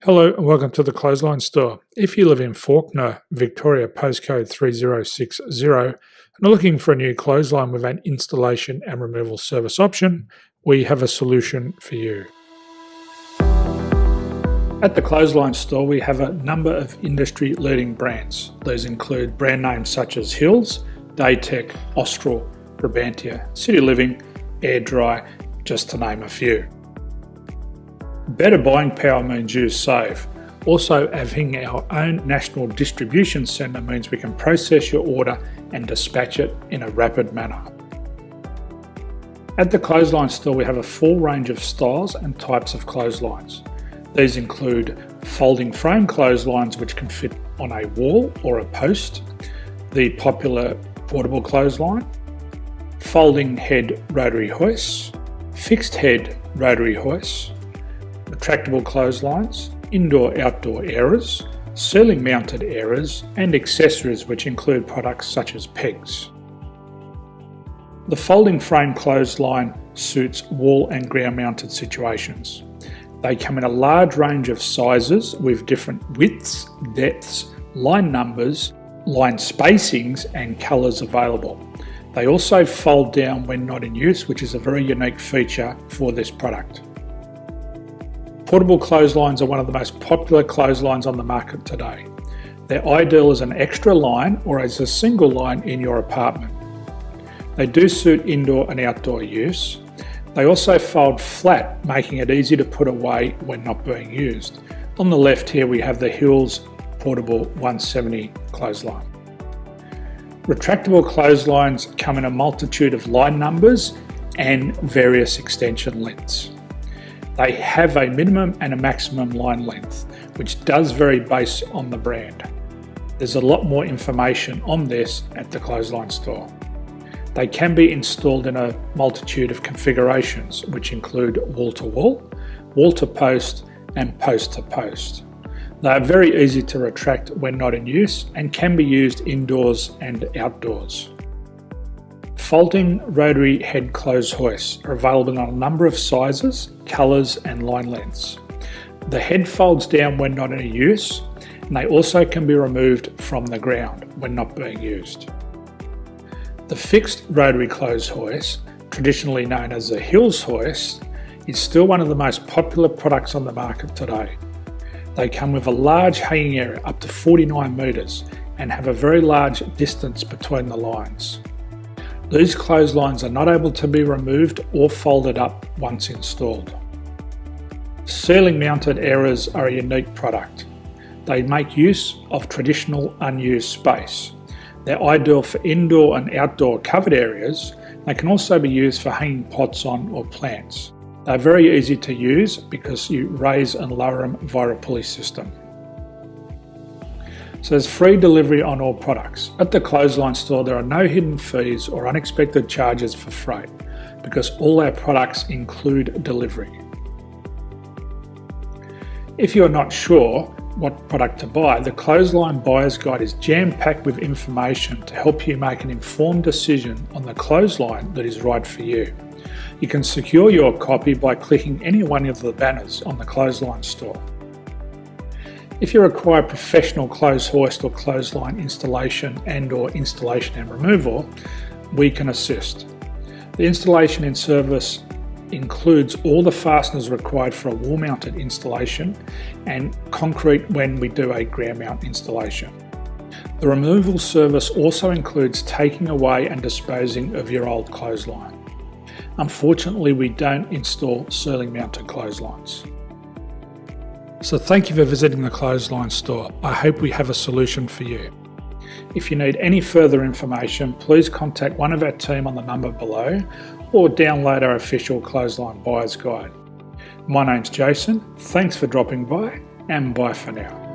Hello and welcome to the Clothesline Store. If you live in Fawkner, Victoria, postcode 3060, and are looking for a new clothesline with an installation and removal service option, we have a solution for you. At the Clothesline Store, we have a number of industry-leading brands. These include brand names such as Hills, Daytech, Austral, Brabantia, City Living, Air Dry, just to name a few. Better buying power means you save. Also, having our own national distribution centre means we can process your order and dispatch it in a rapid manner. At the Clothesline Store, we have a full range of styles and types of clotheslines. These include folding frame clotheslines which can fit on a wall or a post, the popular portable clothesline, folding head rotary hoists, fixed head rotary hoists, retractable clotheslines, indoor-outdoor airers, ceiling mounted airers, and accessories which include products such as pegs. The folding frame clothesline suits wall and ground mounted situations. They come in a large range of sizes with different widths, depths, line numbers, line spacings and colours available. They also fold down when not in use, which is a very unique feature for this product. Portable clotheslines are one of the most popular clotheslines on the market today. They're ideal as an extra line or as a single line in your apartment. They do suit indoor and outdoor use. They also fold flat, making it easy to put away when not being used. On the left here we have the Hills Portable 170 clothesline. Retractable clotheslines come in a multitude of line numbers and various extension lengths. They have a minimum and a maximum line length, which does vary based on the brand. There's a lot more information on this at the Clothesline Store. They can be installed in a multitude of configurations, which include wall-to-wall, wall-to-post, and post-to-post. They are very easy to retract when not in use and can be used indoors and outdoors. Folding rotary head clothes hoists are available in a number of sizes, colours and line lengths. The head folds down when not in use, and they also can be removed from the ground when not being used. The fixed rotary clothes hoist, traditionally known as the Hills hoist, is still one of the most popular products on the market today. They come with a large hanging area up to 49 metres and have a very large distance between the lines. These clotheslines are not able to be removed or folded up once installed. Ceiling mounted airers are a unique product. They make use of traditional unused space. They're ideal for indoor and outdoor covered areas. They can also be used for hanging pots on or plants. They're very easy to use because you raise and lower them via a pulley system. So there's free delivery on all products. At the Clothesline Store, there are no hidden fees or unexpected charges for freight because all our products include delivery. If you're not sure what product to buy, the Clothesline Buyer's Guide is jam-packed with information to help you make an informed decision on the clothesline that is right for you. You can secure your copy by clicking any one of the banners on the Clothesline Store. If you require professional clothes hoist or clothesline installation and/or installation and removal, we can assist. The installation and service includes all the fasteners required for a wall-mounted installation and concrete when we do a ground mount installation. The removal service also includes taking away and disposing of your old clothesline. Unfortunately, we don't install ceiling mounted clotheslines. So thank you for visiting the Clothesline Store. I hope we have a solution for you. If you need any further information, please contact one of our team on the number below or download our official Clothesline Buyer's Guide. My name's Jason, thanks for dropping by and bye for now.